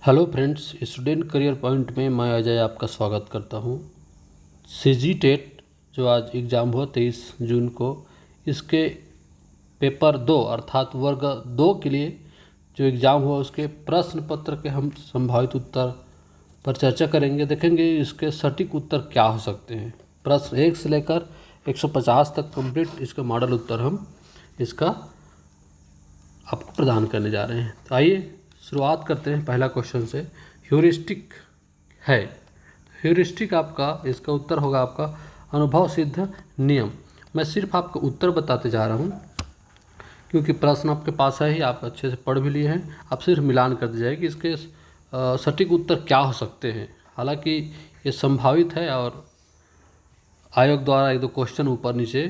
Hello friends, student career point में मैं अजय आपका स्वागत करता हूं। सीजी टेट जो आज एग्ज़ाम हुआ 23 जून को, इसके पेपर 2 अर्थात वर्ग 2 के लिए जो एग्ज़ाम हुआ उसके प्रश्न पत्र के हम संभावित उत्तर पर चर्चा करेंगे। देखेंगे इसके सटीक उत्तर क्या हो सकते हैं। प्रश्न 1 से लेकर 150 तक कंप्लीट इसका मॉडल उत्तर हम इसका आपको प्रदान करने जा रहे हैं। तो आइए शुरुआत करते हैं पहला क्वेश्चन से। ह्यूरिस्टिक है, ह्यूरिस्टिक आपका इसका उत्तर होगा आपका अनुभव सिद्ध नियम। मैं सिर्फ आपको उत्तर बताते जा रहा हूँ क्योंकि प्रश्न आपके पास है ही, आप अच्छे से पढ़ भी लिए हैं। आप सिर्फ मिलान कर दीजिए कि इसके सटीक उत्तर क्या हो सकते हैं। हालांकि ये संभावित है और आयोग द्वारा एक दो क्वेश्चन ऊपर नीचे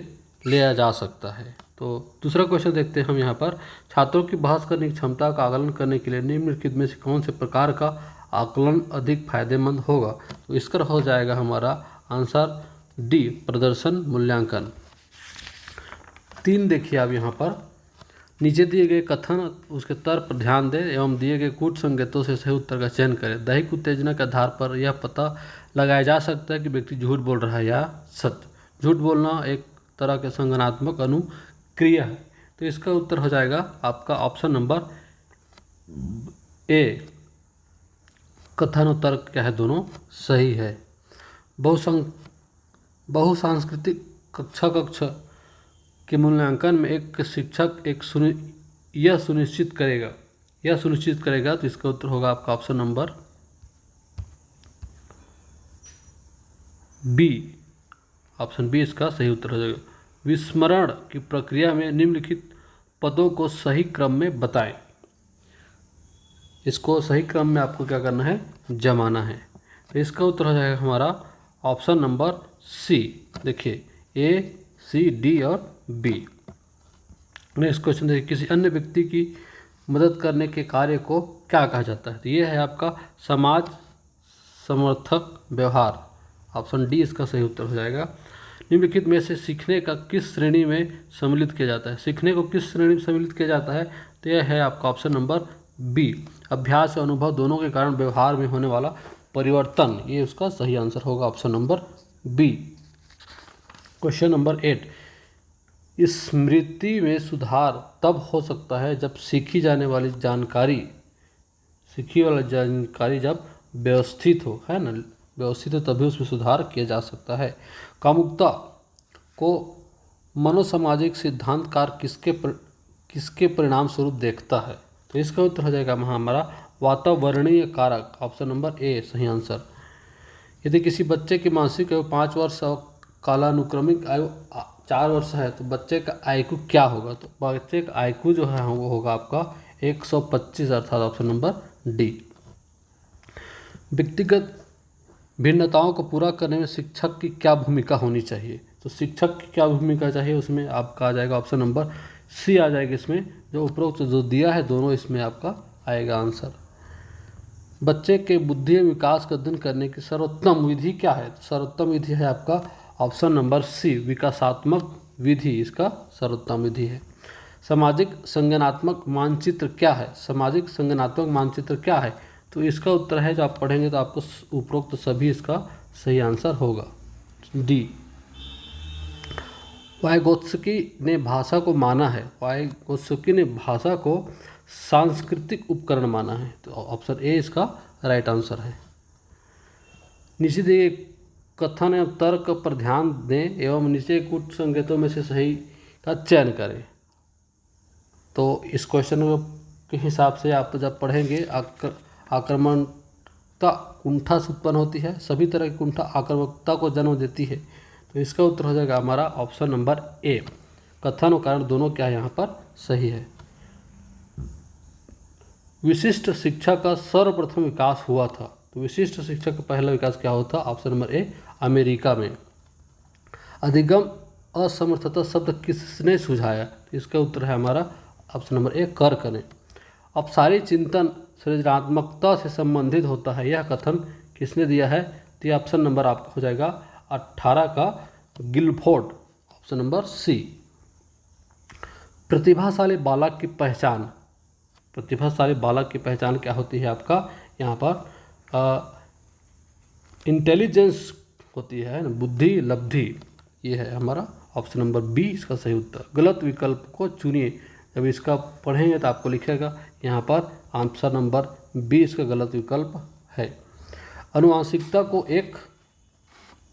लिया जा सकता है। तो दूसरा क्वेश्चन देखते हैं हम यहाँ पर। छात्रों की बहस करने की क्षमता का आकलन करने के लिए निम्नलिखित में से कौन से प्रकार का आकलन अधिक फायदेमंद होगा? तो इसका हो जाएगा हमारा आंसर डी, प्रदर्शन मूल्यांकन। 3 देखिए आप यहाँ पर, नीचे दिए गए कथन उसके तर्क पर ध्यान दें एवं दिए गए कूट संकेतों से सही उत्तर का चयन करें। दैहिक उत्तेजना के आधार पर यह पता लगाया जा सकता है कि व्यक्ति झूठ बोल रहा है या सत्य। झूठ बोलना एक तरह के संज्ञानात्मक अनुक्रिया है। तो इसका उत्तर हो जाएगा आपका ऑप्शन नंबर ए, कथन और तर्क क्या है दोनों सही है। बहुसांस्कृतिक कक्षा के मूल्यांकन में एक शिक्षक यह सुनिश्चित करेगा तो इसका उत्तर होगा आपका option number B. Option B इसका सही उत्तर हो जाएगा। विस्मरण की प्रक्रिया में निम्नलिखित पदों को सही क्रम में बताएं। इसको सही क्रम में आपको क्या करना है, जमाना है। तो इसका उत्तर हो जाएगा हमारा ऑप्शन नंबर सी। देखिए ए, सी, डी और बी। नेक्स्ट क्वेश्चन देखिए, किसी अन्य व्यक्ति की मदद करने के कार्य को क्या कहा जाता है? तो ये है आपका समाज समर्थक व्यवहार। ऑप्शन डी इसका सही उत्तर हो जाएगा। निम्नलिखित में से सीखने का किस श्रेणी में सम्मिलित किया जाता है? सीखने को किस श्रेणी में सम्मिलित किया जाता है? तो यह है आपका ऑप्शन नंबर बी, अभ्यास और अनुभव दोनों के कारण व्यवहार में होने वाला परिवर्तन। ये उसका सही आंसर होगा option number B. Question number 8, स्मृति में सुधार तब हो सकता है जब सीखी वाली जानकारी जब व्यवस्थित हो, है ना, व्यवस्थित हो तभी उसमें सुधार किया जा सकता है। कामुकता को मनोसामाजिक सिद्धांतकार किसके परिणाम स्वरूप देखता है? तो इसका उत्तर हो जाएगा हमारा वातावरणीय कारक। ऑप्शन नंबर ए सही आंसर। यदि किसी बच्चे की मानसिक आयु 5 वर्ष और कालानुक्रमिक आयु 4 वर्ष है तो बच्चे का आईक्यू क्या होगा? तो बच्चे का आईक्यू जो है वो होगा आपका 125 अर्थात ऑप्शन नंबर डी। व्यक्तिगत भिन्नताओं को पूरा करने में शिक्षक की क्या भूमिका होनी चाहिए? तो शिक्षक की क्या भूमिका चाहिए उसमें आपका आ जाएगा ऑप्शन नंबर सी आ जाएगा। इसमें जो उपरोक्त जो दिया है दोनों इसमें आपका आएगा आंसर। बच्चे के बुद्धि विकास का अध्ययन करने की सर्वोत्तम विधि क्या है? तो सर्वोत्तम विधि है आपका ऑप्शन नंबर सी, विकासात्मक विधि इसका सर्वोत्तम विधि है। सामाजिक संज्ञानात्मक मानचित्र क्या है? सामाजिक संज्ञानात्मक मानचित्र क्या है? तो इसका उत्तर है, जो आप पढ़ेंगे तो आपको उपरोक्त सभी इसका सही आंसर होगा डी। वाइगोत्स्की ने भाषा को माना है, वाइगोत्स्की ने भाषा को सांस्कृतिक उपकरण माना है। तो ऑप्शन ए इसका राइट आंसर है। नीचे दिए कथन एवं तर्क पर ध्यान दें एवं नीचे कुछ संकेतों में से सही का चयन करें। तो इस क्वेश्चन के हिसाब से आप जब पढ़ेंगे, आक्रामकता कुंठा से उत्पन्न होती है, सभी तरह की कुंठा आक्रामकता को जन्म देती है। तो इसका उत्तर हो जाएगा हमारा ऑप्शन नंबर ए। कथन और कारण दोनों क्या यहाँ पर सही है। विशिष्ट शिक्षा का सर्वप्रथम विकास हुआ था। तो विशिष्ट शिक्षा का पहला विकास क्या होता? ऑप्शन नंबर ए, अमेरिका में। अधिगम असमर्थता शब्द किसने सुझाया? तो इसका उत्तर है हमारा ऑप्शन नंबर ए, कर्क ने। अपसारी चिंतन सृजनात्मकता से संबंधित होता है, यह कथन किसने दिया है? तो ये ऑप्शन नंबर आपका हो जाएगा 18 का गिलफोर्ड, ऑप्शन नंबर सी। प्रतिभाशाली बालक की पहचान, प्रतिभाशाली बालक की पहचान क्या होती है आपका? यहाँ पर इंटेलिजेंस होती है ना, बुद्धि लब्धि। ये है हमारा ऑप्शन नंबर बी इसका सही उत्तर। गलत विकल्प को चुनिए। जब इसका पढ़ेंगे तो आपको लिखेगा यहाँ पर आंसर नंबर बी इसका गलत विकल्प है। आनुवांशिकता को एक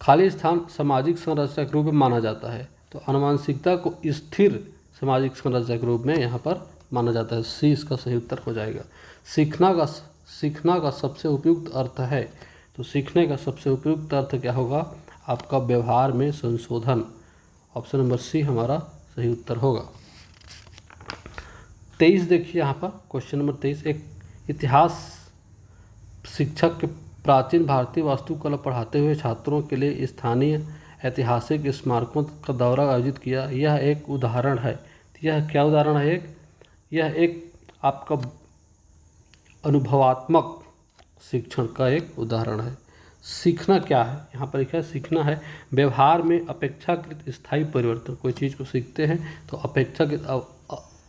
खाली स्थान सामाजिक संरचना के रूप में माना जाता है। तो आनुवांशिकता को स्थिर सामाजिक संरचना के रूप में यहाँ पर माना जाता है। सी इसका सही उत्तर हो जाएगा। सीखना का सबसे उपयुक्त अर्थ है। तो सीखने का सबसे उपयुक्त अर्थ क्या होगा? आपका व्यवहार में संशोधन। ऑप्शन नंबर सी हमारा सही उत्तर होगा। 23 देखिए यहाँ पर क्वेश्चन नंबर 23। एक इतिहास शिक्षक के प्राचीन भारतीय वास्तुकला पढ़ाते हुए छात्रों के लिए स्थानीय ऐतिहासिक स्मारकों का दौरा आयोजित किया। यह एक उदाहरण है। यह क्या उदाहरण है? यह एक आपका अनुभवात्मक शिक्षण का एक उदाहरण है। सीखना क्या है? यहाँ पर लिखा है सीखना है व्यवहार में अपेक्षाकृत स्थायी परिवर्तन। कोई चीज़ को सीखते हैं तो अपेक्षाकृत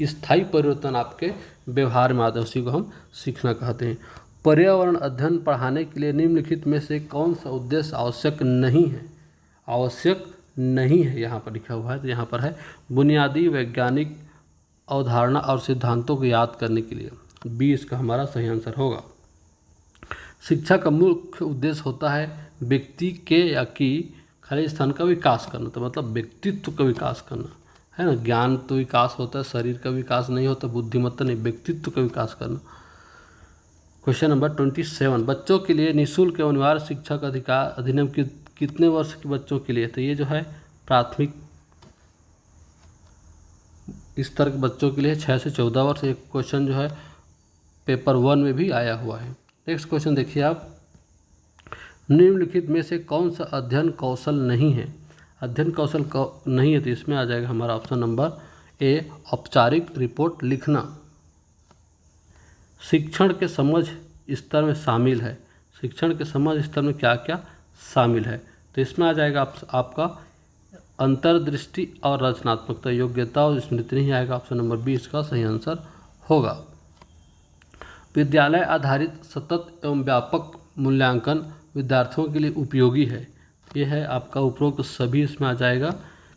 स्थायी परिवर्तन आपके व्यवहार में आता है, उसी को हम सीखना कहते हैं। पर्यावरण अध्ययन पढ़ाने के लिए निम्नलिखित में से कौन सा उद्देश्य आवश्यक नहीं है? आवश्यक नहीं है यहाँ पर लिखा हुआ है। तो यहाँ पर है बुनियादी वैज्ञानिक अवधारणा और सिद्धांतों को याद करने के लिए। बी इसका हमारा सही आंसर होगा। शिक्षा का मुख्य उद्देश्य होता है व्यक्ति के या कि खाली स्थान का विकास करना। तो मतलब व्यक्तित्व का विकास करना है ना। ज्ञान तो विकास होता है, शरीर का विकास नहीं होता, बुद्धिमत्ता नहीं, व्यक्तित्व का विकास करना। Question number 27। बच्चों के लिए निःशुल्क एवं अनिवार्य शिक्षा का अधिकार अधिनियम कितने वर्ष के बच्चों के लिए? तो ये जो है प्राथमिक स्तर के बच्चों के लिए 6 से 14 वर्ष। एक क्वेश्चन जो है पेपर 1 में भी आया हुआ है। नेक्स्ट क्वेश्चन देखिए आप। निम्नलिखित में से कौन सा अध्ययन कौशल नहीं है? अध्ययन कौशल नहीं है तो इसमें आ जाएगा हमारा ऑप्शन नंबर ए औपचारिक रिपोर्ट लिखना। शिक्षण के समझ स्तर में शामिल है। शिक्षण के समझ स्तर में क्या क्या शामिल है? तो इसमें आ जाएगा आपका अंतर्दृष्टि और रचनात्मकता। योग्यता और स्मृति नहीं आएगा। ऑप्शन नंबर बी इसका सही आंसर होगा। विद्यालय आधारित सतत एवं व्यापक मूल्यांकन विद्यार्थियों के लिए उपयोगी है। यह है आपका उपरोक्त सभी इसमें आ जाएगा,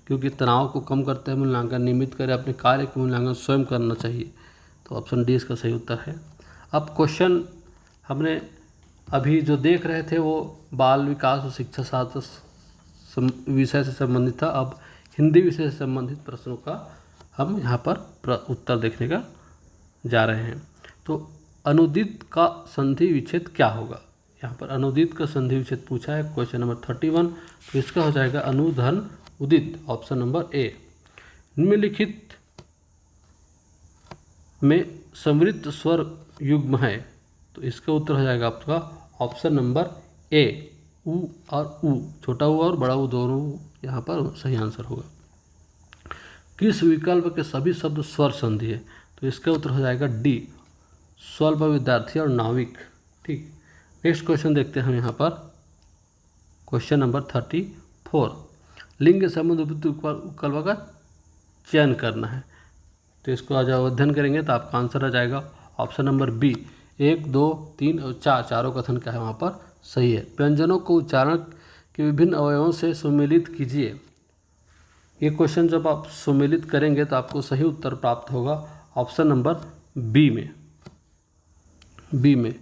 क्योंकि तनाव को कम करते हैं मूल्यांकन। नियमित करें अपने कार्य का मूल्यांकन स्वयं करना चाहिए। तो ऑप्शन डी इसका सही उत्तर है। अब क्वेश्चन हमने अभी जो देख रहे थे वो बाल विकास और शिक्षा शास्त्र विषय से संबंधित था। अब हिंदी विषय से संबंधित प्रश्नों का हम यहाँ पर उत्तर देखने का जा रहे हैं। तो अनुदित का संधि विच्छेद क्या होगा? यहाँ पर अनुदित का संधि विच्छेद पूछा है क्वेश्चन नंबर 31। तो इसका हो जाएगा अनुधन उदित। ऑप्शन नंबर ए। निम्नलिखित में समृद्ध स्वर युग्म है। तो इसका उत्तर हो जाएगा आपका ऑप्शन नंबर ए उ और उ। छोटा उ और बड़ा उ दोनों यहाँ पर सही आंसर होगा। किस विकल्प के सभी शब्द स्वर संधि है? तो इसका उत्तर हो जाएगा डी स्वल्प विद्यार्थी और नाविक। ठीक। नेक्स्ट क्वेश्चन देखते हैं हम यहाँ पर क्वेश्चन नंबर 34। लिंग के संबंध विकल्प का चयन करना है। तो इसको आज अध्ययन करेंगे तो आपका आंसर आ जाएगा ऑप्शन नंबर बी 1, 2, 3 और 4। चारों कथन क्या है वहाँ पर सही है। व्यंजनों को उच्चारण के विभिन्न अवयवों से सुमेलित कीजिए। ये क्वेश्चन जब आप सुमेलित करेंगे तो आपको सही उत्तर प्राप्त होगा ऑप्शन नंबर बी में।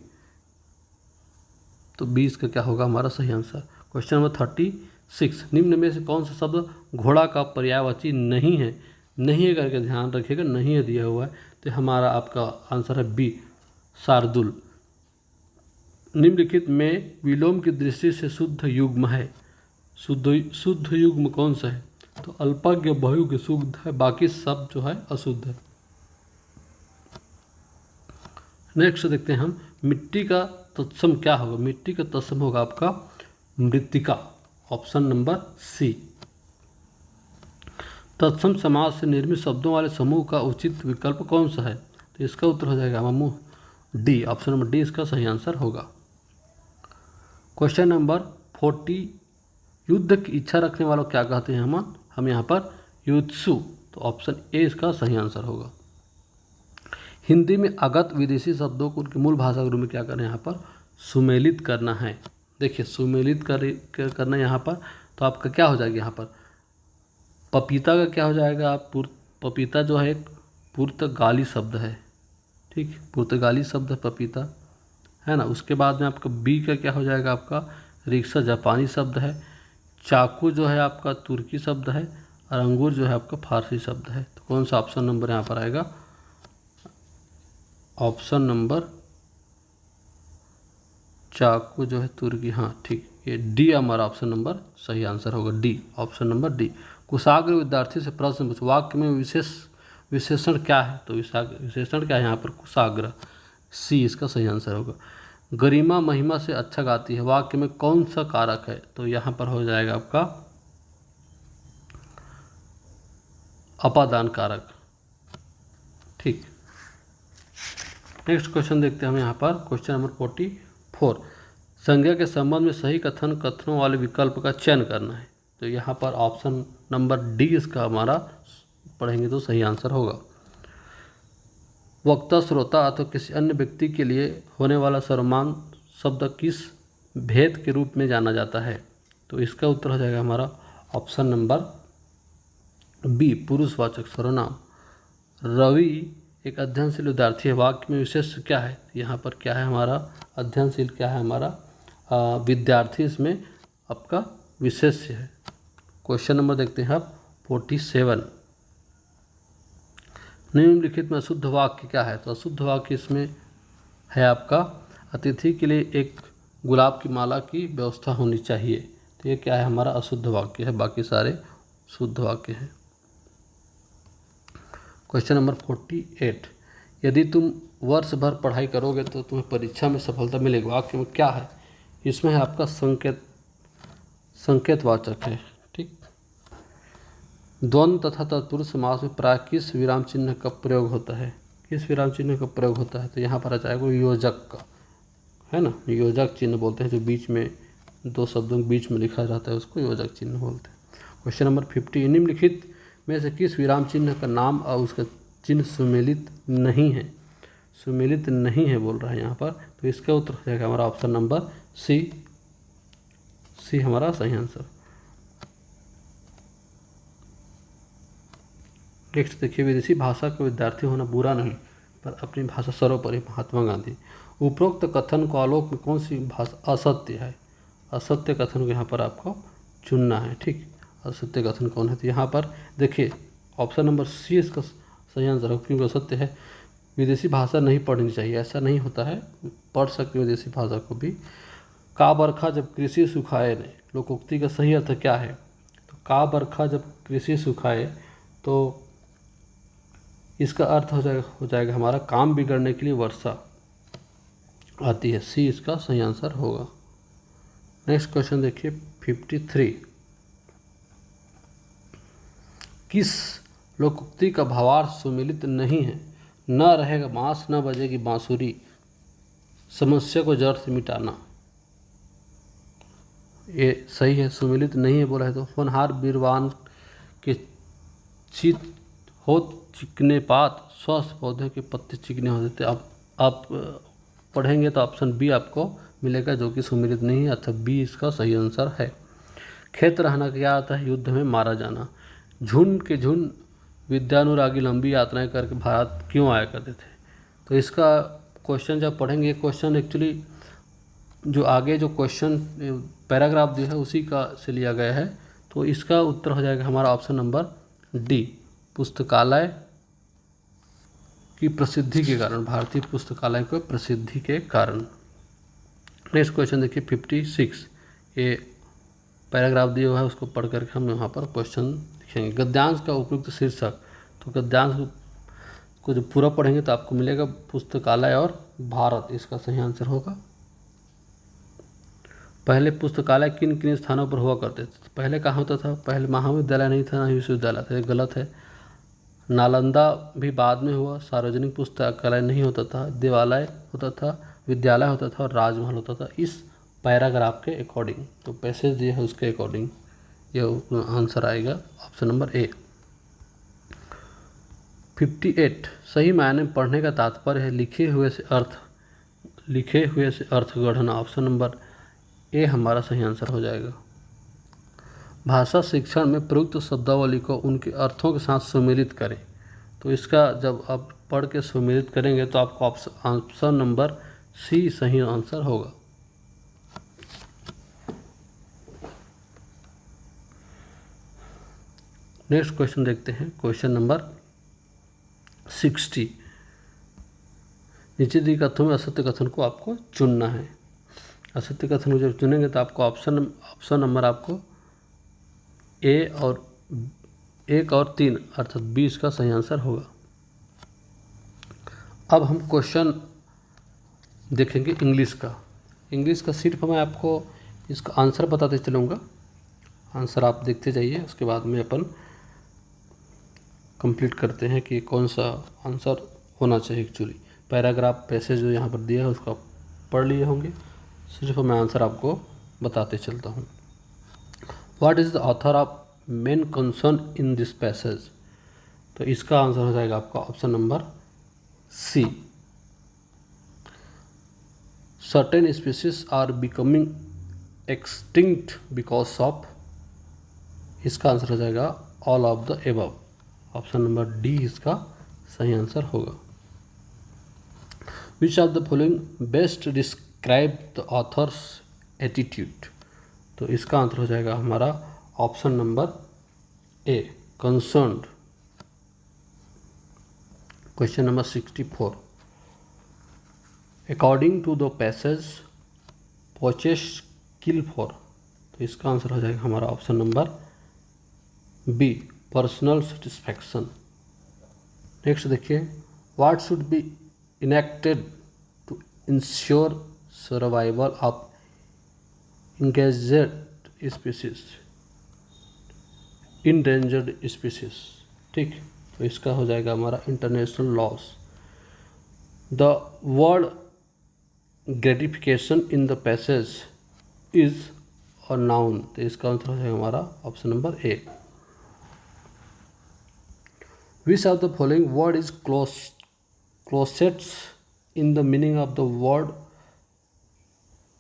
तो 20 का क्या होगा हमारा सही आंसर। Question number 36। निम्न में से कौन सा शब्द घोड़ा का पर्यायवाची नहीं है? नहीं है करके ध्यान रखिएगा, नहीं है दिया हुआ है। तो हमारा आपका आंसर है बी शार्दुल। निम्नलिखित में विलोम की दृष्टि से शुद्ध युग्म है। शुद्ध युग्म कौन सा है? तो अल्पज्ञ बहुज्ञ शुद्ध है, बाकी सब जो है अशुद्ध है। नेक्स्ट देखते हैं हम मिट्टी का तत्सम क्या होगा? मिट्टी का तत्सम होगा आपका मृत्तिका। Option number C. तत्सम समाज से निर्मित शब्दों वाले समूह का उचित विकल्प कौन सा है? तो इसका उत्तर हो जाएगा मामू डी। ऑप्शन नंबर डी इसका सही आंसर होगा। Question number 40। युद्ध की इच्छा रखने वालों क्या कहते हैं? हम यहाँ पर युत्सु। तो ऑप्शन ए इसका सही आंसर होगा। हिंदी में आगत विदेशी शब्दों को उनके मूल भाषा के रूप में क्या करना है, यहाँ पर सुमेलित करना है। देखिए सुमेलित करना यहाँ पर, तो आपका क्या हो जाएगा यहाँ पर, पपीता का क्या हो जाएगा, आप पपीता जो है एक पुर्तगाली शब्द है, ठीक, पुर्तगाली शब्द है पपीता, है ना। उसके बाद में आपका बी का क्या हो जाएगा, आपका रिक्शा जापानी शब्द है, चाकू जो है आपका तुर्की शब्द है, और अंगूर जो है आपका फारसी शब्द है। तो कौन सा ऑप्शन नंबर यहाँ पर आएगा, ऑप्शन नंबर चाकू जो है तुर्की, हाँ ठीक, ये डी हमारा ऑप्शन नंबर सही आंसर होगा, डी, ऑप्शन नंबर डी। कुशाग्र विद्यार्थी से प्रश्न पूछ, वाक्य में विशेषण क्या है, तो विशेषण क्या है यहाँ पर, कुशाग्र, सी इसका सही आंसर होगा। गरिमा महिमा से अच्छा गाती है, वाक्य में कौन सा कारक है, तो यहाँ पर हो जाएगा आपका अपादान कारक, ठीक। नेक्स्ट क्वेश्चन देखते हैं हम यहाँ पर, क्वेश्चन नंबर 44, संज्ञा के संबंध में सही कथनों वाले विकल्प का चयन करना है। तो यहाँ पर ऑप्शन नंबर डी इसका हमारा पढ़ेंगे तो सही आंसर होगा। वक्ता, श्रोता अथवा किसी अन्य व्यक्ति के लिए होने वाला सर्वमान शब्द किस भेद के रूप में जाना जाता है, तो इसका उत्तर हो जाएगा हमारा ऑप्शन नंबर बी, पुरुषवाचक सर्वनाम। रवि एक अध्ययनशील विद्यार्थी है, वाक्य में विशेष क्या है, यहाँ पर क्या है हमारा, अध्ययनशील क्या है हमारा, विद्यार्थी इसमें आपका विशेष्य है। क्वेश्चन नंबर देखते हैं आप 47, निम्नलिखित में अशुद्ध वाक्य क्या है, तो अशुद्ध वाक्य इसमें है आपका अतिथि के लिए एक गुलाब की माला की व्यवस्था होनी चाहिए, तो ये क्या है हमारा अशुद्ध वाक्य है, बाकी सारे शुद्ध वाक्य हैं। क्वेश्चन नंबर 48, यदि तुम वर्ष भर पढ़ाई करोगे तो तुम्हें परीक्षा में सफलता मिलेगी, वाक्य में क्या है, इसमें है आपका संकेतवाचक है, ठीक। द्वंद्व तथा तत्पुरुष समास में प्राय किस विराम चिन्ह का प्रयोग होता है, किस विराम चिन्ह का प्रयोग होता है, तो यहाँ पर आ जाएगा योजक का, है ना, योजक चिन्ह बोलते हैं, जो बीच में दो शब्दों के बीच में लिखा रहता है उसको योजक चिन्ह बोलते हैं। क्वेश्चन नंबर 50, निम्नलिखित में से किस विराम चिन्ह का नाम और उसका चिन्ह सुमेलित नहीं है, सुमेलित नहीं है बोल रहा है यहाँ पर, तो इसका उत्तर हो जाएगा हमारा ऑप्शन नंबर सी, सी हमारा सही आंसर। नेक्स्ट देखिए, विदेशी भाषा का विद्यार्थी होना बुरा नहीं पर अपनी भाषा सर्वोपरि, महात्मा गांधी। उपरोक्त कथन को आलोक में कौन सी भाषा असत्य है, असत्य कथन को यहाँ पर आपको चुनना है, ठीक। असत्य कथन कौन है, तो यहाँ पर देखिए ऑप्शन नंबर सी इसका सही आंसर है, क्योंकि असत्य है, विदेशी भाषा नहीं पढ़नी चाहिए, ऐसा नहीं होता है, पढ़ सकते विदेशी भाषा को भी। का बरखा जब कृषि सुखाए ने, लोकोक्ति का सही अर्थ क्या है, तो का बरखा जब कृषि सुखाए, तो इसका अर्थ हो जाएगा हमारा काम बिगड़ने के लिए वर्षा आती है, सी इसका सही आंसर होगा। नेक्स्ट क्वेश्चन देखिए 53, किस लोकोक्ति का भावार्थ सुमेलित नहीं है, न रहेगा बांस न बजेगी बांसुरी, समस्या को जड़ से मिटाना, ये सही है, सुमेलित नहीं है बोला है, तो होनहार बीरवान के चित हो चिकने पात, स्वस्थ पौधे के पत्ते चिकने हो जाते। अब आप पढ़ेंगे तो ऑप्शन बी आपको मिलेगा, जो कि सुमेलित नहीं है, अर्थात बी इसका सही आंसर है। खेत रहना क्या आता है, युद्ध में मारा जाना। झुंड के झुंड विद्यानुरागी लंबी यात्राएं करके भारत क्यों आया करते थे, तो इसका क्वेश्चन जब पढ़ेंगे, क्वेश्चन एक्चुअली जो आगे जो क्वेश्चन पैराग्राफ दिया है उसी का से लिया गया है, तो इसका उत्तर हो जाएगा हमारा ऑप्शन नंबर डी, पुस्तकालय की प्रसिद्धि के कारण, भारतीय पुस्तकालय को प्रसिद्धि के कारण। नेक्स्ट क्वेश्चन देखिए 56, ये पैराग्राफ दिया हुआ है, उसको पढ़ करके हम यहाँ पर क्वेश्चन लिखेंगे। गद्यांश का उपयुक्त शीर्षक, तो गद्यांश को जब पूरा पढ़ेंगे तो आपको मिलेगा पुस्तकालय और भारत, इसका सही आंसर होगा। पहले पुस्तकालय किन किन स्थानों पर हुआ करते थे, पहले कहाँ होता था, पहले महाविद्यालय नहीं था, ना ही विश्वविद्यालय था, ये गलत है। नालंदा भी बाद में हुआ, सार्वजनिक पुस्तकालय नहीं होता था, देवालय होता था, विद्यालय होता था और राजमहल होता था, इस पैराग्राफ के अकॉर्डिंग, तो पैसेज दिए है उसके अकॉर्डिंग ये आंसर आएगा ऑप्शन नंबर ए। 58 सही मायने में पढ़ने का तात्पर्य है लिखे हुए से अर्थ गढ़ना। ऑप्शन नंबर ए हमारा सही आंसर हो जाएगा। भाषा शिक्षण में प्रयुक्त शब्दावली को उनके अर्थों के साथ सम्मिलित करें। तो इसका जब आप पढ़ के सम्मिलित करेंगे तो आपको ऑप्शन नंबर सी सही आंसर होगा। नेक्स्ट क्वेश्चन देखते हैं, क्वेश्चन नंबर 60। नीचे दी कथनों में असत्य कथन को आपको चुनना है। असत्य कथन को जब चुनेंगे तो आपको ऑप्शन नंबर आपको ए और 1 और 3 अर्थात 20 का सही आंसर होगा। अब हम क्वेश्चन देखेंगे इंग्लिश का सिर्फ मैं आपको इसका आंसर बताते चलूँगा। आंसर आप देखते जाइए, उसके बाद में अपन कंप्लीट करते हैं कि कौन सा आंसर होना चाहिए। एक्चुअली पैराग्राफ पैसेज जो यहाँ पर दिया है उसको आप पढ़ लिए होंगे, सिर्फ मैं आंसर आपको बताते चलता हूँ। What is the author of main concern in this passage? तो इसका आंसर हो जाएगा आपका option number C. Certain species are becoming extinct because of, इसका आंसर हो जाएगा all of the above. Option number D इसका सही आंसर होगा। Which of the following best describe the author's attitude? तो इसका आंसर हो जाएगा हमारा option number A, concerned. Question number 64। According to the passage poaches kill for, तो इसका आंसर हो जाएगा हमारा option number B, personal satisfaction. Next देखिए, what should be enacted to ensure survival of engaged species, endangered species. ठीक, तो इसका हो जाएगा हमारा international loss. The word gratification in the passage is a noun, तो इसका आंसर हो जाएगा हमारा option number A. Which of the following word is closest in the meaning of the word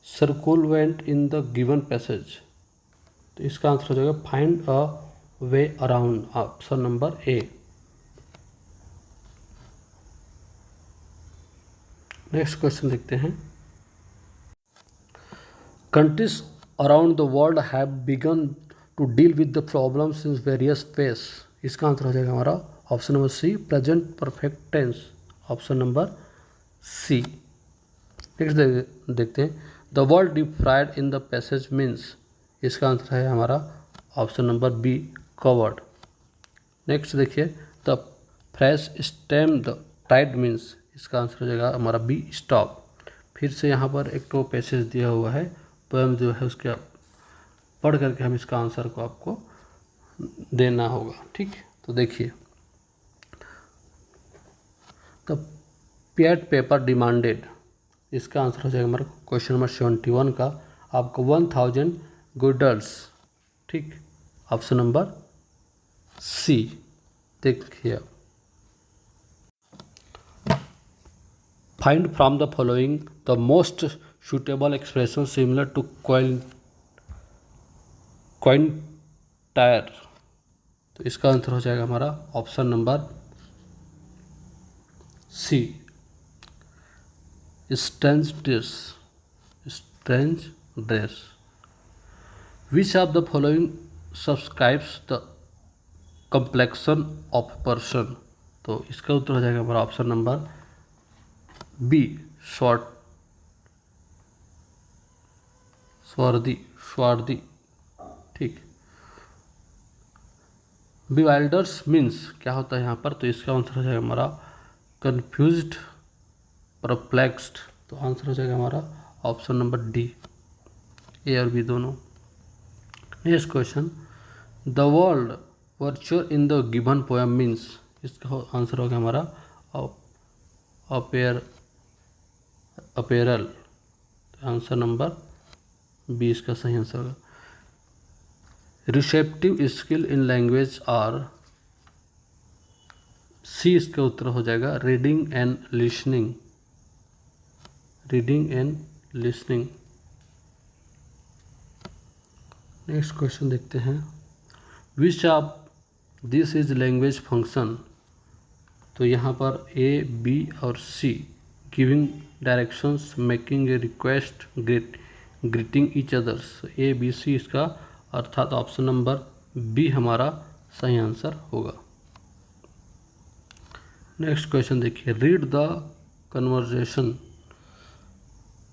circumvent in the given passage? तो इसका answer हो जाएगा find a way around. Option number A. Next question देखते हैं। Countries around the world have begun to deal with the problems in various face, इसका answer हो जाएगा हमारा option number C, present perfect tense. Option number C. Next देखते हैं, the word defrayed in the passage means, इसका answer है हमारा option number B, covered. Next देखिए, the fresh stem the tide means, इसका आंसर हो जाएगा हमारा बी, स्टॉप। फिर से यहाँ पर एक तो पैसेज दिया हुआ है, पोएम जो है उसके पढ़ करके हम इसका आंसर को आपको देना होगा। ठीक, तो देखिए, द पेड पेपर डिमांडेड, इसका आंसर हो जाएगा हमारा क्वेश्चन नंबर 71 का आपको 1000 गुडल्स। ठीक, ऑप्शन नंबर सी। देखिए, find from the following the most suitable expression similar to quaint attire, तो इसका आंसर हो जाएगा हमारा option number C, strange dress. Which of the following subscribes the complexion of person, तो इसका उत्तर हो जाएगा हमारा ऑप्शन नंबर बी, स्वार्थी। ठीक, बिवाइल्डर्स मीन्स क्या होता है यहाँ पर, तो इसका आंसर हो जाएगा हमारा कन्फ्यूज्ड, परप्लेक्स्ड, तो आंसर हो जाएगा हमारा ऑप्शन नंबर डी, ए और बी दोनों। Next question, the world virtual in the given poem means, इसका आंसर हो गया हमारा अपेरल, आंसर नंबर बी इसका सही आंसर होगा। Receptive skill in language are C इसका उत्तर हो जाएगा reading and listening. Reading and listening. Next question देखते हैं, which of this is language function. तो यहाँ पर ए बी और C, giving directions, making a request, greeting each others. A B C इसका अर्थात ऑप्शन नंबर बी हमारा सही आंसर होगा। नेक्स्ट क्वेश्चन देखिए, रीड द कन्वर्जेशन।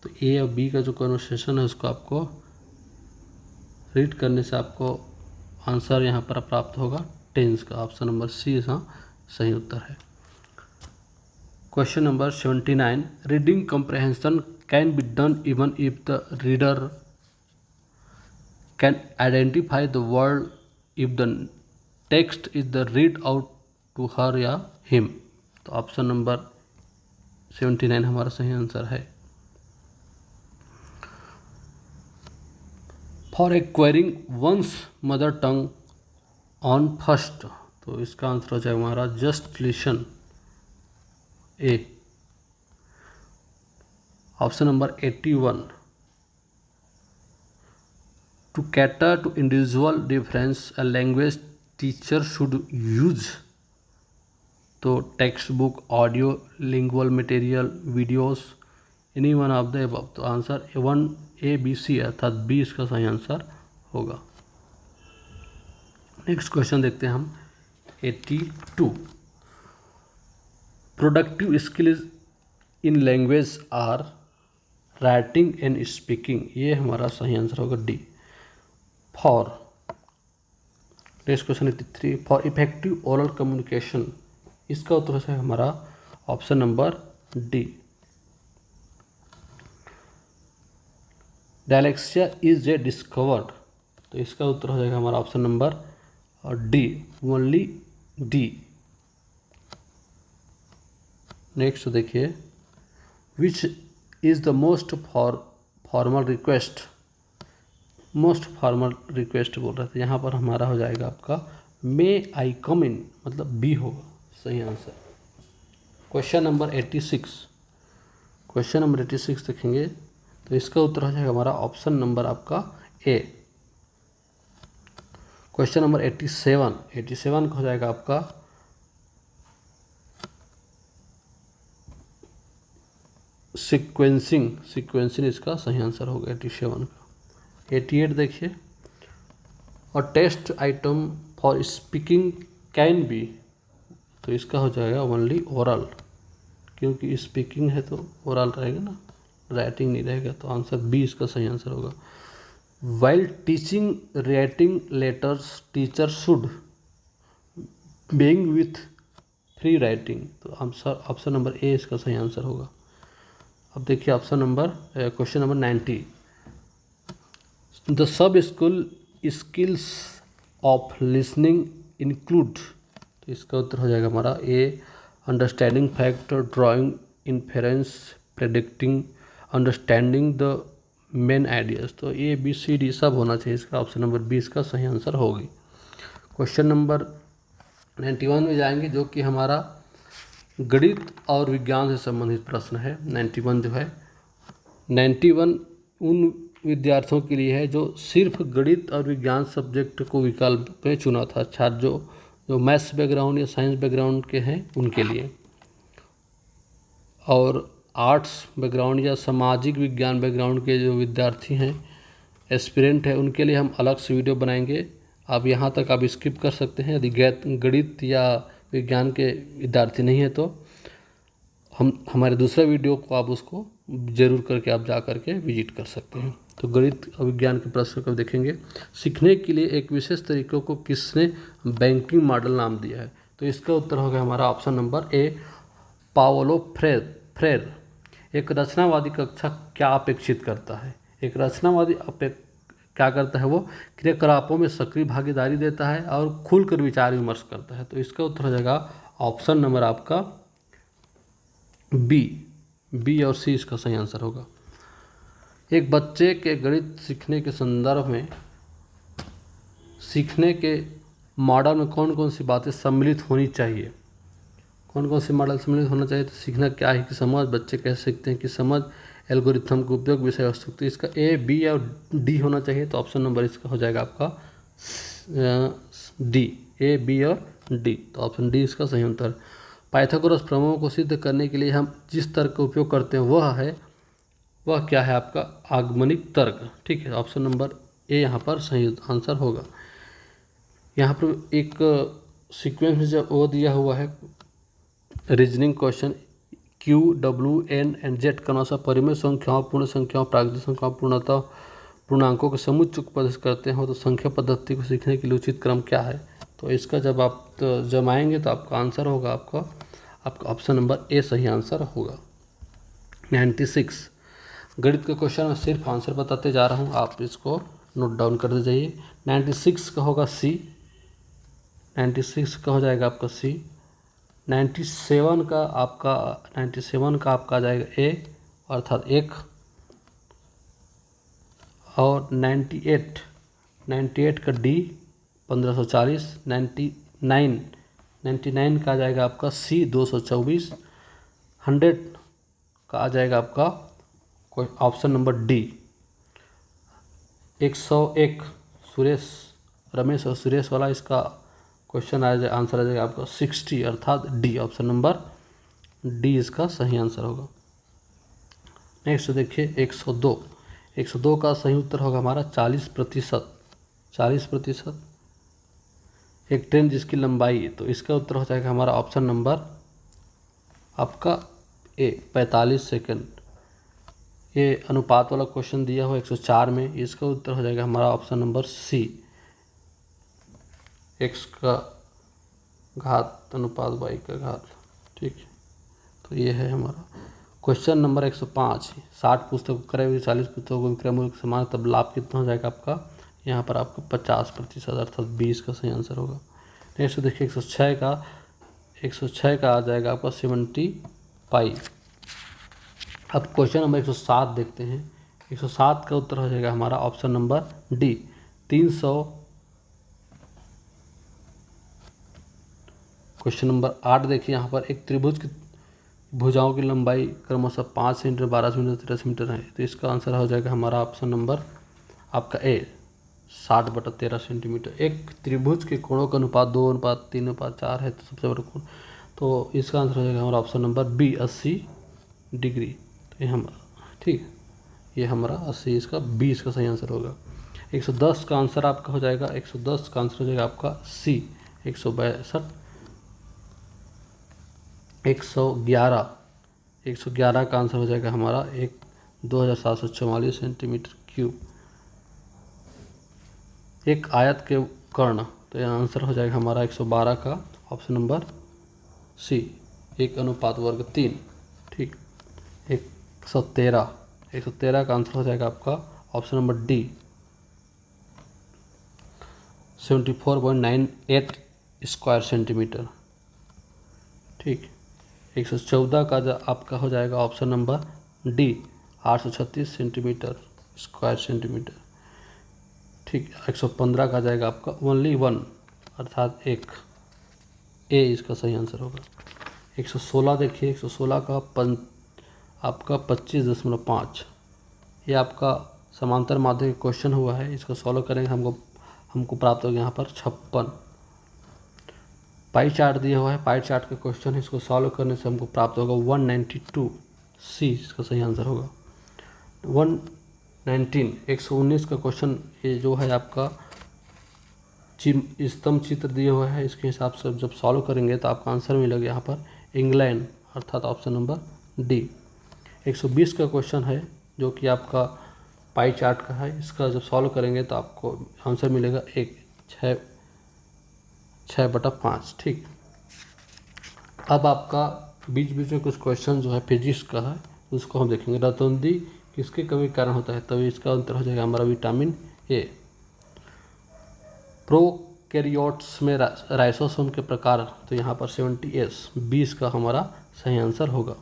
तो ए और बी का जो कन्वर्सेशन है उसको आपको रीड करने से आपको आंसर यहाँ पर प्राप्त होगा टेंस का। ऑप्शन नंबर सी इसका सही उत्तर है। Question number 79, reading comprehension can be done even if the reader can identify the word if the text is the read out to her या हिम। तो ऑप्शन नंबर 79 हमारा सही आंसर है। For acquiring one's mother tongue on first. तो इसका answer हो जाएगा हमारा just listen, A. Option number 81, to cater to individual difference a language teacher should use. तो text book, audio, lingual material, videos, any one of the above. तो answer 1 A B C अर्थात B इसका सही answer होगा। Next question देखते हैं हम 82, productive skills in language are writing and speaking. ये हमारा सही आंसर होगा D. For next question 83, for effective oral communication. इसका उत्तर है हमारा option number D. Dyslexia is a discovered. तो इसका उत्तर हो जाएगा हमारा option number D, only D. Next देखिए, which is the most formal request. Most formal request बोल रहे थे, यहाँ पर हमारा हो जाएगा आपका मे आई कम इन, मतलब बी होगा सही answer. Question number 86, question number 86 देखेंगे तो इसका उत्तर हो जाएगा हमारा ऑप्शन नंबर आपका ए। क्वेश्चन नंबर 87 का हो जाएगा आपका सीक्वेंसिंग इसका सही आंसर होगा 87 का। 88 देखिए, और test item for speaking can be. तो इसका हो जाएगा ओनली ओरल, क्योंकि स्पीकिंग है तो ओरल रहेगा ना, राइटिंग नहीं रहेगा। तो आंसर बी इसका सही आंसर होगा। While teaching writing letters teacher should being with free writing. तो आंसर ऑप्शन नंबर ए इसका सही आंसर होगा। अब देखिए option number question number 90, the sub school skills of listening include. तो इसका उत्तर हो जाएगा हमारा A, understanding fact, drawing inference, predicting, understanding the main ideas. तो ए बी सी डी सब होना चाहिए, इसका ऑप्शन नंबर बी इसका सही आंसर होगी। क्वेश्चन नंबर 91 में जाएंगे, जो कि हमारा गणित और विज्ञान से संबंधित प्रश्न है। 91 जो है, 91 उन विद्यार्थियों के लिए है जो सिर्फ गणित और विज्ञान सब्जेक्ट को विकल्प में चुना था। छात्र जो मैथ्स बैकग्राउंड या साइंस बैकग्राउंड के हैं उनके लिए, और आर्ट्स बैकग्राउंड या सामाजिक विज्ञान बैकग्राउंड के जो विद्यार्थी हैं, एस्पिरेंट हैं, उनके लिए हम अलग से वीडियो बनाएंगे। आप यहाँ तक आप स्किप कर सकते हैं यदि गणित या विज्ञान के विद्यार्थी नहीं है, तो हम हमारे दूसरे वीडियो को आप उसको जरूर करके आप जा करके विजिट कर सकते हैं। तो गणित और विज्ञान के प्रश्न को देखेंगे। सीखने के लिए एक विशेष तरीकों को किसने बैंकिंग मॉडल नाम दिया है। तो इसका उत्तर होगा हमारा ऑप्शन नंबर ए, पाओलो फ्रेर। एक रचनावादी कक्षा क्या अपेक्षित करता है। एक रचनावादी क्या करता है, वो क्रियाकलापों में सक्रिय भागीदारी देता है और खुलकर विचार विमर्श करता है। तो इसका उत्तर हो जाएगा ऑप्शन नंबर आपका बी और सी इसका सही आंसर होगा। एक बच्चे के गणित सीखने के संदर्भ में सीखने के मॉडल में कौन कौन सी बातें सम्मिलित होनी चाहिए। कौन कौन से मॉडल सम्मिलित होना चाहिए? तो सीखना क्या है कि समझ, बच्चे कैसे सीखते हैं कि समझ, एल्गोरिथम का उपयोग, विषय वस्तु। तो इसका ए, बी और डी होना चाहिए। तो ऑप्शन नंबर इसका हो जाएगा आपका डी, ए, बी और डी। तो ऑप्शन डी इसका सही उत्तर। पाइथागोरस प्रमेयों को सिद्ध करने के लिए हम जिस तर्क का उपयोग करते हैं वह क्या है? आपका आगमनिक तर्क। ठीक है, ऑप्शन नंबर ए यहाँ पर सही आंसर होगा। यहाँ पर एक सीक्वेंस में जब वो दिया हुआ है reasoning question, Q, W, N and Z क्रमशः परिमेय संख्याओं, पूर्ण संख्याओं, प्राकृतिक संख्याओं, पूर्णतः पूर्णांकों के समुच्चय को प्रदर्शित करते हो, तो संख्या पद्धति को सीखने के लिए उचित क्रम क्या है? तो इसका जब आप जमाएंगे तो आपका आंसर होगा आपका ऑप्शन नंबर ए सही आंसर होगा। 96 गणित के क्वेश्चन में सिर्फ आंसर बताते जा रहा हूँ, आप इसको नोट डाउन करते जाइए। 96 का होगा सी, 96 का हो जाएगा आपका सी। 97 का आपका आ जाएगा ए अर्थात 1। और 98 का डी 1540। 99 का आ जाएगा आपका सी 224। 100 का आ जाएगा आपका ऑप्शन नंबर डी 101। रमेश और सुरेश वाला इसका क्वेश्चन आंसर आ जाएगा आपका 60 अर्थात डी, ऑप्शन नंबर डी इसका सही आंसर होगा। नेक्स्ट देखिए 102 का सही उत्तर होगा हमारा 40%। 40% एक ट्रेन जिसकी लंबाई, तो इसका उत्तर हो जाएगा हमारा ऑप्शन नंबर आपका ए 45 सेकेंड। ये अनुपात वाला क्वेश्चन दिया हुआ 104 में, इसका उत्तर हो जाएगा हमारा ऑप्शन नंबर सी, x का घात अनुपात y का घात। ठीक है, तो ये है हमारा क्वेश्चन नंबर 105। 60 पुस्तक क्रय हुई, 40 पुस्तकों को विक्रय मूल्य के समान, तब लाभ कितना हो जाएगा आपका? यहाँ पर आपका 50% अर्थात 20 का सही आंसर होगा। नेक्स्ट देखिए 106 का आ जाएगा आपका 70 पाई। अब क्वेश्चन नंबर 107 देखते हैं। 107 का उत्तर हो जाएगा हमारा option number D 300। Question number 8 देखिए, यहाँ पर एक त्रिभुज की भुजाओं की लंबाई क्रमशः 5 सेंटीमीटर, 12 सेंटीमीटर, 13 सेंटीमीटर है। तो इसका आंसर हो जाएगा हमारा ऑप्शन नंबर आपका ए 60/13 सेंटीमीटर। एक त्रिभुज के कोणों का अनुपात 2:3:4 है, तो सबसे बड़ा कोण, तो इसका आंसर हो जाएगा हमारा ऑप्शन नंबर बी 80 डिग्री। तो ये हम ठीक, ये हमारा 80 इसका 20 का सही आंसर होगा। 110 का आंसर आपका हो जाएगा, 110 का आंसर हो जाएगा आपका सी 162। 111 का आंसर हो जाएगा हमारा 2744 सेंटीमीटर क्यूब। एक आयत के कर्ण, तो यह आंसर हो जाएगा हमारा 112 का ऑप्शन नंबर सी 1:3। ठीक, 113 का आंसर हो जाएगा आपका option number D 74.98 square centimetre. ठीक, 114 का आपका हो जाएगा option number D 836 centimetre square centimetre. ठीक, 115 का जाएगा आपका ओनली 1 अर्थात 1, ए इसका सही आंसर होगा। 116 देखिए, 116 का आपका 25.5, ये आपका समांतर माध्यमिक क्वेश्चन हुआ है। इसको सॉल्व करेंगे, हमको प्राप्त होगा यहाँ पर 56। पाई चार्ट दिया हुआ है, पाई चार्ट का क्वेश्चन है, इसको सॉल्व करने से हमको प्राप्त होगा 192, सी इसका सही आंसर होगा। 119 का क्वेश्चन ये जो है आपका स्तंभ चित्र दिया हुआ है, इसके हिसाब से जब सॉल्व करेंगे तो आपका आंसर मिलेगा यहाँ पर इंग्लैंड अर्थात ऑप्शन नंबर डी। 120 का क्वेश्चन है जो कि आपका पाई चार्ट का है, इसका जब सॉल्व करेंगे तो आपको आंसर मिलेगा 6/5। ठीक, अब आपका बीच बीच में कुछ क्वेश्चन जो है फिजिक्स का है, उसको हम देखेंगे। रतौंधी किसके कमी के कारण होता है? तभी इसका उत्तर हो जाएगा हमारा विटामिन ए। प्रोकैरियोट्स में राइसोसोम के प्रकार, तो यहाँ पर 70S 20 का हमारा सही आंसर होगा।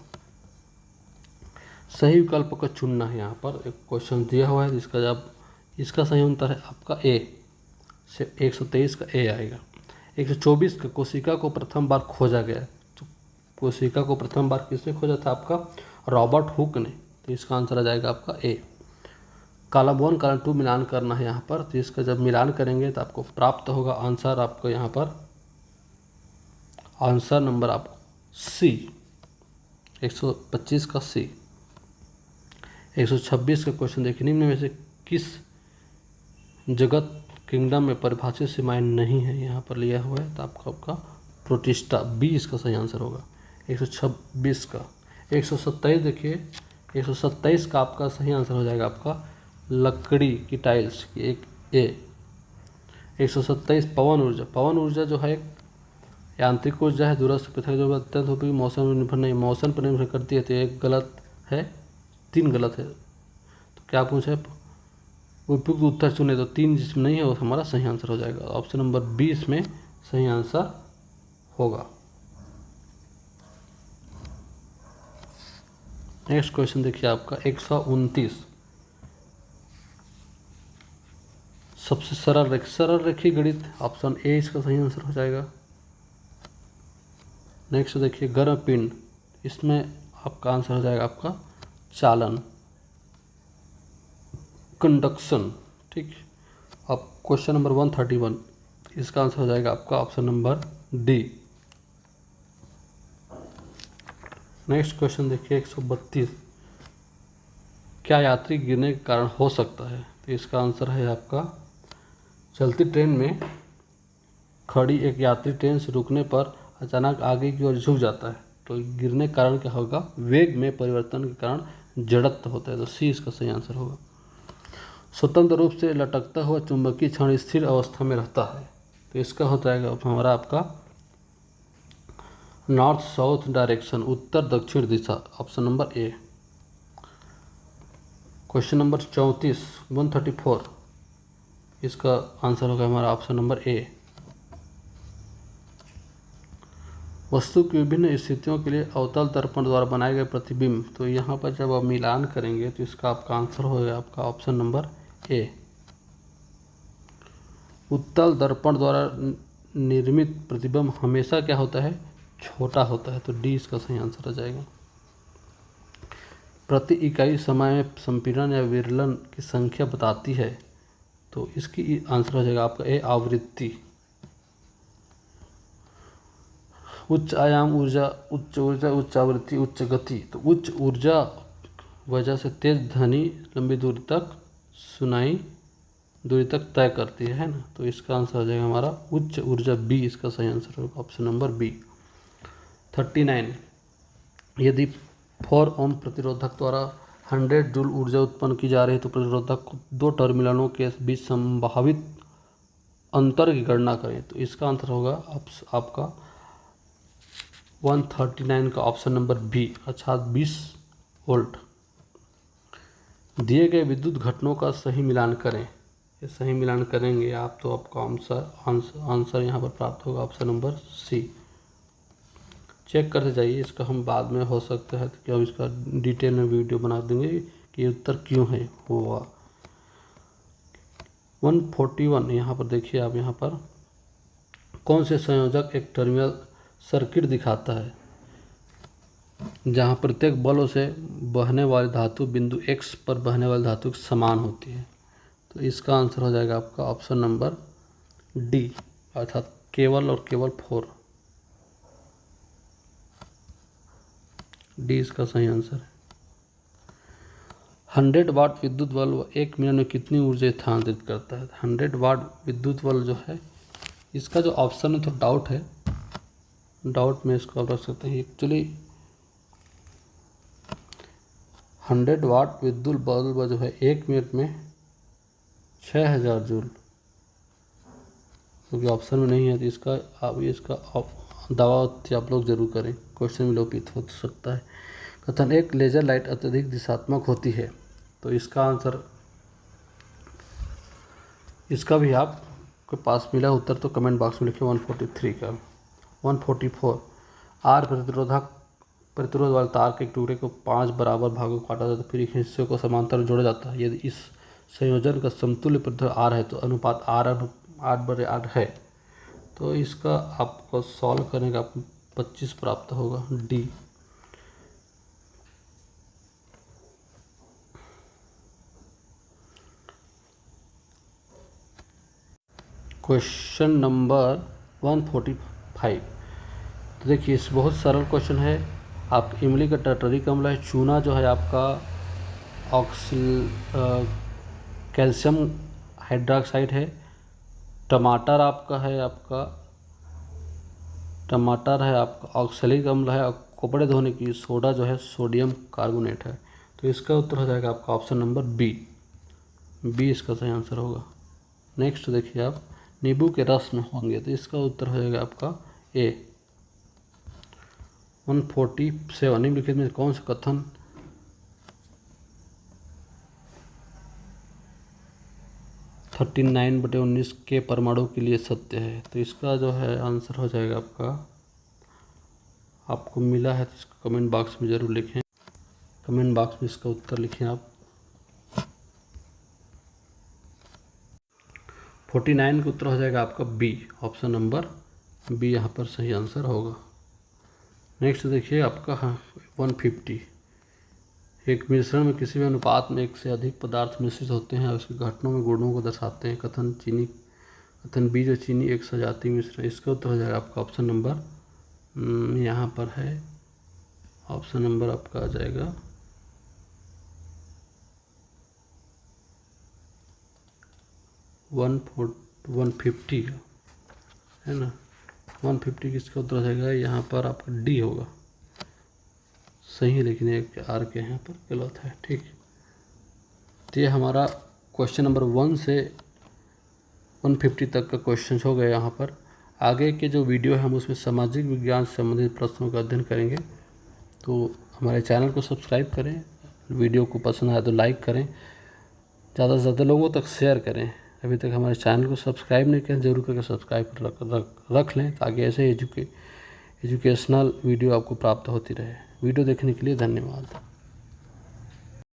सही विकल्प को चुनना है, यहाँ पर एक क्वेश्चन दिया हुआ है जिसका जब इसका सही उत्तर है आपका ए 123 का ए आएगा। 124 का कोशिका को प्रथम बार खोजा गया, तो कोशिका को प्रथम बार किसने खोजा था? आपका रॉबर्ट हुक ने। तो इसका आंसर आ जाएगा आपका ए। कॉलम 1 कॉलम 2 मिलान करना है यहाँ पर। तो इसका जब मिलान करेंगे तो आपको प्राप्त होगा आंसर आपको यहाँ पर आंसर नंबर आपको सी 125 का सी। 126 का क्वेश्चन देखिए, निम्न में से किस जगत किंगडम में परिभाषित सीमाएं नहीं है यहाँ पर लिया हुआ है? तो आपका प्रोटिस्टा, बी इसका सही आंसर होगा 126 का। 127 देखिए, 127 का आपका सही आंसर हो जाएगा आपका लकड़ी की टाइल्स की एक ए। 127 पवन ऊर्जा। पवन ऊर्जा जो है यांत्रिक ऊर्जा है, दूरस्थ पृथक जो अत्यंत होगी, मौसम पर निर्भर नहीं, मौसम पर निर्भर करती है। तो एक गलत है, 3 गलत है। तो क्या पूछा है? उपयुक्त उत्तर चुने। तो 3 जिसमें नहीं है वो हमारा सही आंसर हो जाएगा। ऑप्शन नंबर 20 में सही आंसर होगा। नेक्स्ट क्वेश्चन देखिए आपका 129। सबसे सरल रेखीय गणित, ऑप्शन ए इसका सही आंसर हो जाएगा। नेक्स्ट देखिए गर्म पिंड, इसमें आपका आंसर हो जाएगा आपका चालन, कंडक्शन। ठीक, अब क्वेश्चन नंबर 131, इसका आंसर हो जाएगा आपका option number D. Next question देखिए 132, क्या यात्री गिरने के कारण हो सकता है? तो इसका आंसर है आपका चलती ट्रेन में खड़ी एक यात्री ट्रेन से रुकने पर अचानक आगे की ओर झुक जाता है, तो गिरने के कारण क्या होगा? वेग में परिवर्तन के कारण जड़त्व होता है। तो सी इसका सही आंसर होगा। स्वतंत्र रूप से लटकता हुआ चुंबकीय क्षण स्थिर अवस्था में रहता है, तो इसका हो जाएगा हमारा आपका नॉर्थ साउथ डायरेक्शन, उत्तर दक्षिण दिशा, option number A. Question number 34 134, इसका आंसर होगा हमारा ऑप्शन नंबर ए। वस्तु की विभिन्न स्थितियों के लिए अवतल दर्पण द्वारा बनाए गए प्रतिबिंब, तो यहाँ पर जब आप मिलान करेंगे तो इसका आपका आंसर होगा आपका ऑप्शन नंबर ए। उत्तल दर्पण द्वारा निर्मित प्रतिबिंब हमेशा क्या होता है? छोटा होता है। तो डी इसका सही आंसर आ जाएगा। प्रति इकाई समय में संपीड़न या विरलन की संख्या बताती है, तो इसकी आंसर हो जाएगा आपका ए आवृत्ति। उच्च आयाम ऊर्जा, उच्च आवृत्ति, उच्च गति। तो उच्च ऊर्जा वजह से तेज ध्वनि लंबी दूरी तक सुनाई दूरी तक तय करती है ना। तो इसका आंसर हो जाएगा हमारा उच्च ऊर्जा, बी इसका सही आंसर होगा ऑप्शन नंबर बी। 39, यदि 4 ओम प्रतिरोधक द्वारा 100 जूल ऊर्जा उत्पन्न की जा रही है तो प्रतिरोधक 2 टर्मिनलों के बीच संभावित अंतर की गणना करें। तो इसका आंसर होगा आपका 139 का ऑप्शन नंबर बी, अर्थात 20 वोल्ट। दिए गए विद्युत घटकों का सही मिलान करें। ये सही मिलान करेंगे आप तो आपका आंसर यहाँ पर प्राप्त होगा ऑप्शन नंबर सी। चेक करते जाइए, इसका हम बाद में हो सकता है कि हम इसका डिटेल में वीडियो बना देंगे कि ये उत्तर क्यों है हुआ। 141, यहाँ पर देखिए आप, यहाँ पर कौन से संयोजक एक टर्मिनल सर्किट दिखाता है जहाँ प्रत्येक बलों से बहने वाली धातु बिंदु x पर बहने वाली धातु के समान होती है? तो इसका आंसर हो जाएगा आपका ऑप्शन नंबर डी, अर्थात केवल और केवल 4। डी इसका सही आंसर है। 100 वाट विद्युत बल्ब 1 मिनट में कितनी ऊर्जा स्थानांतरित करता है? 100 वाट विद्युत बल्ब जो है, इसका जो ऑप्शन है तो डाउट है, डाउट में इसको आप रख सकते हैं। एक्चुअली 100 वाट विद्युत बल्ब जो है 1 मिनट में 6000 जूल, क्योंकि ऑप्शन में नहीं है। तो इसका आप इसका दावा आप लोग जरूर करें, क्वेश्चन में लोपित हो सकता है। कथन, एक लेजर लाइट अत्यधिक दिशात्मक होती है। तो इसका आंसर, इसका भी आपके पास मिला उत्तर तो कमेंट बॉक्स में लिखिए 143 का। 144, आर प्रतिरोध वाले तार के एक टुकड़े को 5 बराबर भागों को काटा जाता है, फिर एक हिस्से को समांतर जोड़ा जाता है। यदि इस संयोजन का समतुल्य प्रतिरोध आर है तो अनुपात 8/8 है। तो इसका आपको सॉल्व करने का 25 प्राप्त होगा, डी। Question number 145। तो देखिए इस बहुत सरल क्वेश्चन है। आप इमली का टर्टरिक अम्ल है, चूना जो है आपका कैल्शियम हाइड्रोक्साइड है, टमाटर है आपका ऑक्सैलिक अम्ल है, और कपड़े धोने की सोडा जो है सोडियम कार्बोनेट है। तो इसका उत्तर हो जाएगा आपका ऑप्शन नंबर बी। बी इसका सही आंसर होगा। नेक्स्ट देखिए आप, नींबू के रस में होंगे, तो इसका उत्तर हो जाएगा आपका ए। 147 निम्नलिखित में कौन सा कथन 39/19 के परमाणु के लिए सत्य है? तो इसका जो है आंसर हो जाएगा आपको मिला है तो इसको कमेंट बॉक्स में ज़रूर लिखें। कमेंट बॉक्स में इसका उत्तर लिखें आप। 49 का उत्तर हो जाएगा आपका बी, ऑप्शन नंबर बी यहाँ पर सही आंसर होगा। नेक्स्ट देखिए आपका 150। एक मिश्रण में किसी भी अनुपात में एक से अधिक पदार्थ मिश्रित होते हैं और उसके घटनों में गुणों को दर्शाते हैं। कथन बी जो चीनी एक सजातीय मिश्रण। इसका उत्तर हो जाएगा आपका ऑप्शन नंबर यहाँ पर है, ऑप्शन नंबर आपका आ जाएगा 150 है ना। 150 किसका उत्तर हो जाएगा यहाँ पर आपका डी होगा सही है, लेकिन एक आर के यहाँ पर गलत है। ठीक, तो ये हमारा क्वेश्चन नंबर 1 से 150 तक का क्वेश्चन हो गया। यहाँ पर आगे के जो वीडियो है हम उसमें सामाजिक विज्ञान से संबंधित प्रश्नों का अध्ययन करेंगे। तो हमारे चैनल को सब्सक्राइब करें, वीडियो को पसंद आए तो लाइक करें, ज़्यादा से ज़्यादा लोगों तक शेयर करें। अभी तक हमारे चैनल को सब्सक्राइब नहीं किया जरूर करके सब्सक्राइब रख लें, ताकि ऐसे एजुकेशनल वीडियो आपको प्राप्त होती रहे। वीडियो देखने के लिए धन्यवाद।